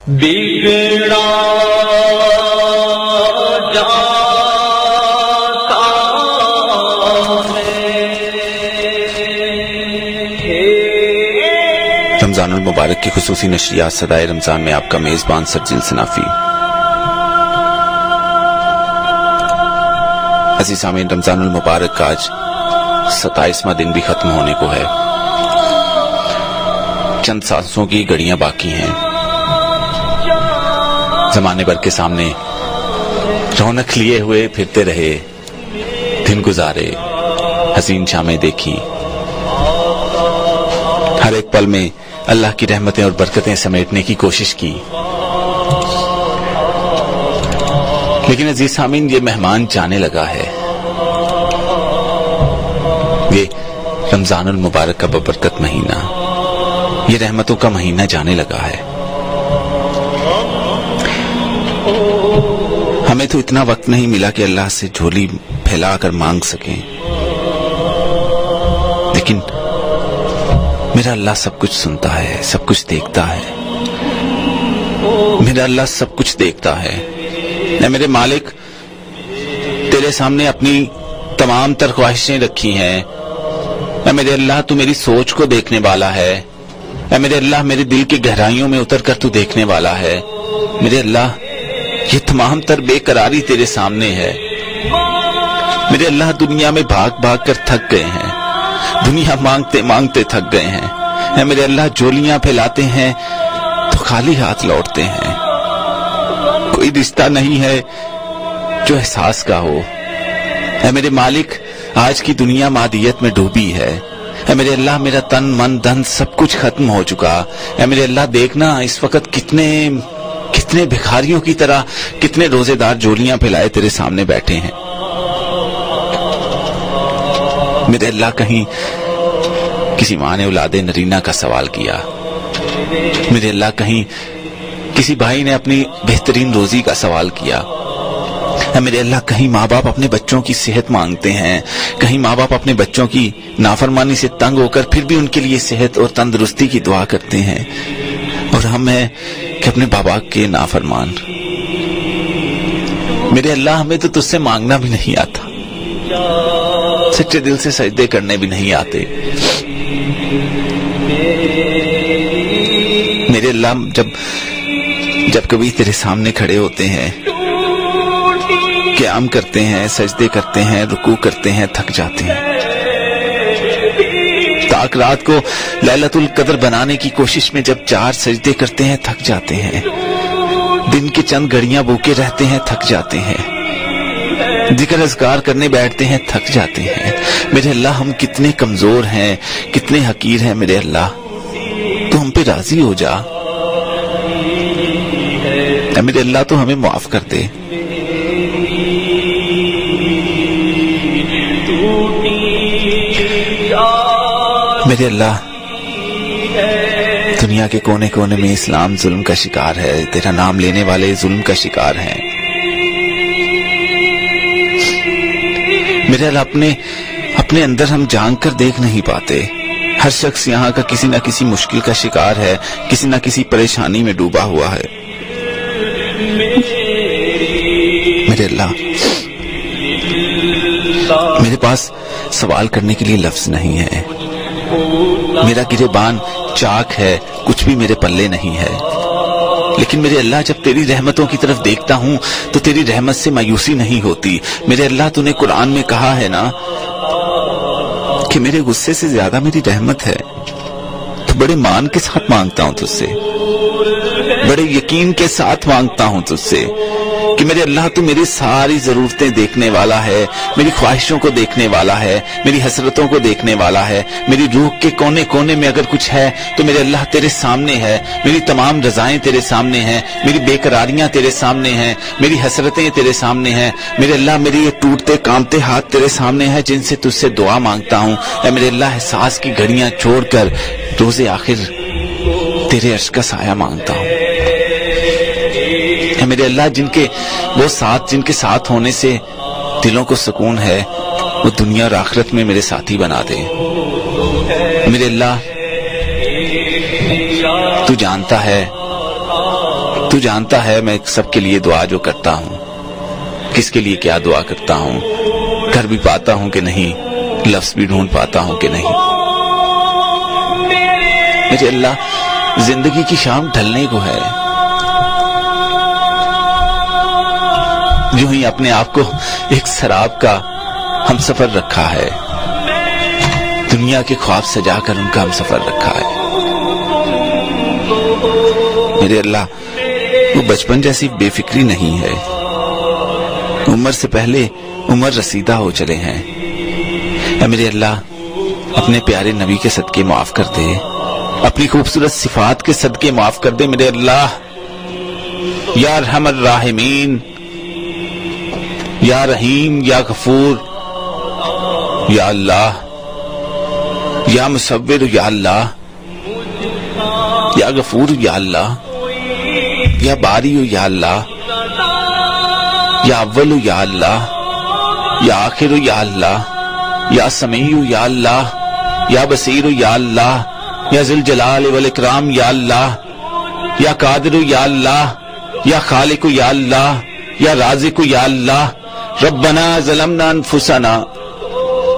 بگڑا جاتا ہے۔ رمضان المبارک کی خصوصی نشریات صدائے رمضان میں آپ کا میزبان سرجل سنافی۔ عزیز سامعین، رمضان المبارک کا آج 27واں دن بھی ختم ہونے کو ہے۔ چند سانسوں کی گھڑیاں باقی ہیں۔ زمانے بھر کے سامنے رونق لیے ہوئے پھرتے رہے، دن گزارے، حسین شامیں دیکھی، ہر ایک پل میں اللہ کی رحمتیں اور برکتیں سمیٹنے کی کوشش کی۔ لیکن عزیز سامعین، یہ مہمان جانے لگا ہے۔ یہ رمضان المبارک کا ببرکت مہینہ، یہ رحمتوں کا مہینہ جانے لگا ہے۔ ہمیں تو اتنا وقت نہیں ملا کہ اللہ سے جھولی پھیلا کر مانگ سکیں، لیکن میرا اللہ سب کچھ سنتا ہے، سب کچھ دیکھتا ہے۔ میرا اللہ سب کچھ دیکھتا ہے۔ اے میرے مالک، تیرے سامنے اپنی تمام تر خواہشیں رکھی ہیں۔ اے میرے اللہ، تو میری سوچ کو دیکھنے والا ہے۔ اے میرے اللہ، میرے دل کی گہرائیوں میں اتر کر تو دیکھنے والا ہے۔ میرے اللہ، یہ تمام تر بے قراری تیرے سامنے ہے۔ میرے اللہ، دنیا میں بھاگ بھاگ کر تھک گئے ہیں، دنیا مانگتے مانگتے تھک گئے ہیں۔ اے میرے اللہ، جولیاں پھیلاتے ہیں تو خالی ہاتھ لوٹتے ہیں۔ کوئی رشتہ نہیں ہے جو احساس کا ہو۔ اے میرے مالک، آج کی دنیا مادیت میں ڈوبی ہے۔ اے میرے اللہ، میرا تن من دھن سب کچھ ختم ہو چکا۔ اے میرے اللہ، دیکھنا اس وقت کتنے بھکاریوں کی طرح کتنے روزے دار جولیاں پھیلائے تیرے سامنے بیٹھے ہیں۔ میرے اللہ، کہیں کسی ماں نے اولاد نرینہ کا سوال کیا، میرے اللہ کہیں کسی بھائی نے اپنی بہترین روزی کا سوال کیا، میرے اللہ کہیں ماں باپ اپنے بچوں کی صحت مانگتے ہیں، کہیں ماں باپ اپنے بچوں کی نافرمانی سے تنگ ہو کر پھر بھی ان کے لیے صحت اور تندرستی کی دعا کرتے ہیں، اور ہم ہیں کہ اپنے بابا کے نافرمان۔ میرے اللہ، ہمیں تو تجھ سے مانگنا بھی نہیں آتا، سچے دل سے سجدے کرنے بھی نہیں آتے۔ میرے اللہ، جب کبھی تیرے سامنے کھڑے ہوتے ہیں، قیام کرتے ہیں، سجدے کرتے ہیں، رکوع کرتے ہیں، تھک جاتے ہیں۔ تاک رات کو لیلۃ القدر بنانے کی کوشش میں جب 4 سجدے کرتے ہیں، تھک جاتے ہیں۔ دن کے چند گھڑیاں بھوکے رہتے ہیں، تھک جاتے ہیں۔ ذکر اذکار کرنے بیٹھتے ہیں، تھک جاتے ہیں۔ میرے اللہ، ہم کتنے کمزور ہیں، کتنے حقیر ہیں۔ میرے اللہ، تو ہم پہ راضی ہو جا۔ میرے اللہ، تو ہمیں معاف کر دے۔ میرے اللہ، دنیا کے کونے کونے میں اسلام ظلم کا شکار ہے، تیرا نام لینے والے ظلم کا شکار ہیں۔ میرے اللہ، اپنے اندر ہم جھانک کر دیکھ نہیں پاتے۔ ہر شخص یہاں کا کسی نہ کسی مشکل کا شکار ہے، کسی نہ کسی پریشانی میں ڈوبا ہوا ہے۔ میرے اللہ، میرے پاس سوال کرنے کے لیے لفظ نہیں ہے۔ میرا گریبان چاک ہے، کچھ بھی میرے پلے نہیں ہے۔ لیکن میرے اللہ، جب تیری رحمتوں کی طرف دیکھتا ہوں تو تیری رحمت سے مایوسی نہیں ہوتی۔ میرے اللہ، تو نے قرآن میں کہا ہے نا کہ میرے غصے سے زیادہ میری رحمت ہے۔ تو بڑے مان کے ساتھ مانگتا ہوں تجھ سے، بڑے یقین کے ساتھ مانگتا ہوں تجھ سے کہ میرے اللہ، تو میری ساری ضرورتیں دیکھنے والا ہے، میری خواہشوں کو دیکھنے والا ہے، میری حسرتوں کو دیکھنے والا ہے۔ میری روح کے کونے کونے میں اگر کچھ ہے تو میرے اللہ تیرے سامنے ہے۔ میری تمام رضائیں تیرے سامنے ہیں، میری بے قراریاں تیرے سامنے ہیں، میری حسرتیں تیرے سامنے ہیں۔ میرے اللہ، میری یہ ٹوٹتے کامتے ہاتھ تیرے سامنے ہیں جن سے تجھ سے دعا مانگتا ہوں۔ اے میرے اللہ، احساس کی گھڑیاں چھوڑ کر روز آخر تیرے عرش کا سایہ مانگتا ہوں۔ اے میرے اللہ، جن کے ساتھ ہونے سے دلوں کو سکون ہے، وہ دنیا اور آخرت میں میرے ساتھی بنا دے۔ میرے اللہ، تو جانتا ہے تو جانتا ہے میں سب کے لیے دعا جو کرتا ہوں، کس کے لیے کیا دعا کرتا ہوں، کر بھی پاتا ہوں کہ نہیں، لفظ بھی ڈھونڈ پاتا ہوں کہ نہیں۔ میرے اللہ، زندگی کی شام ڈھلنے کو ہے، جو ہی اپنے آپ کو ایک سراب کا ہم سفر رکھا ہے، دنیا کے خواب سجا کر ان کا ہم سفر رکھا ہے۔ میرے اللہ، وہ بچپن جیسی بے فکری نہیں ہے، عمر سے پہلے عمر رسیدہ ہو چلے ہیں۔ اے میرے اللہ، اپنے پیارے نبی کے صدقے معاف کر دے، اپنی خوبصورت صفات کے صدقے معاف کر دے میرے اللہ۔ یا ارحم الراحمین، یا رحیم، یا غفور، یا اللہ، یا مصور، یا اللہ، یا غفور، یا اللہ، یا باری، یا اللہ، یا اول، یا اللہ، یا آخر، یا اللہ، یا سمیع، یا اللہ، یا بصیر، یا اللہ، یا ذی الجلال والاکرام، یا اللہ، یا قادر، یا اللہ، یا خالق، یا اللہ، یا رازق، یا اللہ۔ ربنا ظلمنا انفسنا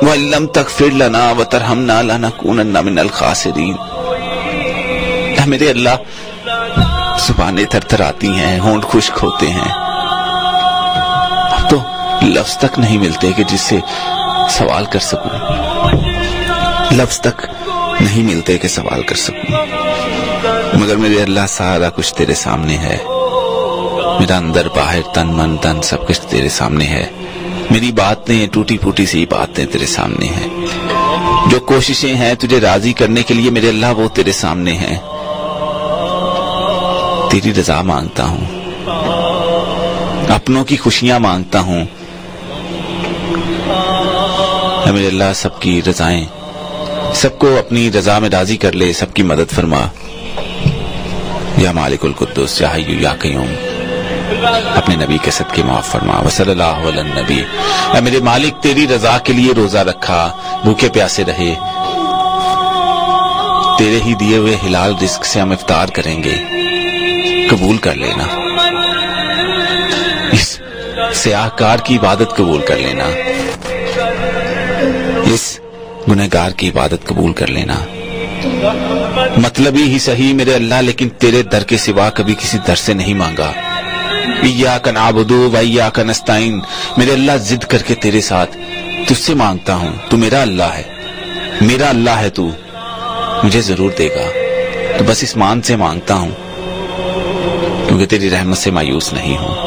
وان لم تغفر لنا وترحمنا لنکونن من الخاسرین۔ اے میرے اللہ، زبانیں تھرتھراتی ہیں، ہونٹ خشک ہوتے ہیں، اب تو لفظ تک نہیں ملتے کہ جس سے سوال کر سکوں، لفظ تک نہیں ملتے کہ سوال کر سکوں، مگر میرے اللہ سارا کچھ تیرے سامنے ہے، میرا اندر باہر تن من تن سب کچھ تیرے سامنے ہے، میری باتیں ٹوٹی پھوٹی سی باتیں تیرے سامنے ہیں، جو کوششیں ہیں تجھے راضی کرنے کے لیے میرے اللہ وہ تیرے سامنے ہیں۔ تیری رضا مانگتا ہوں، اپنوں کی خوشیاں مانگتا ہوں، اے میرے اللہ سب کی رضائیں، سب کو اپنی رضا میں راضی کر لے، سب کی مدد فرما۔ یا مالک القدوس، یا حی یا قیوم، اپنے نبی کے صدقے معاف فرما۔ وصلی اللہ علی النبی۔ اے میرے مالک، تیری رضا کے لیے روزہ رکھا، بھوکے پیاسے رہے، تیرے ہی دیے ہوئے حلال رزق سے ہم افطار کریں گے، قبول کر لینا، اس سیاہ کار کی عبادت قبول کر لینا، اس گنہگار کی عبادت قبول کر لینا۔ مطلبی ہی صحیح میرے اللہ، لیکن تیرے در کے سوا کبھی کسی در سے نہیں مانگا۔ ایاک نعبد و ایاک نستعین، میرے اللہ ضد کر کے تیرے ساتھ تجھ سے مانگتا ہوں، تو میرا اللہ ہے، میرا اللہ ہے، تو مجھے ضرور دے گا، تو بس اس مان سے مانگتا ہوں، کیونکہ تیری رحمت سے مایوس نہیں ہوں۔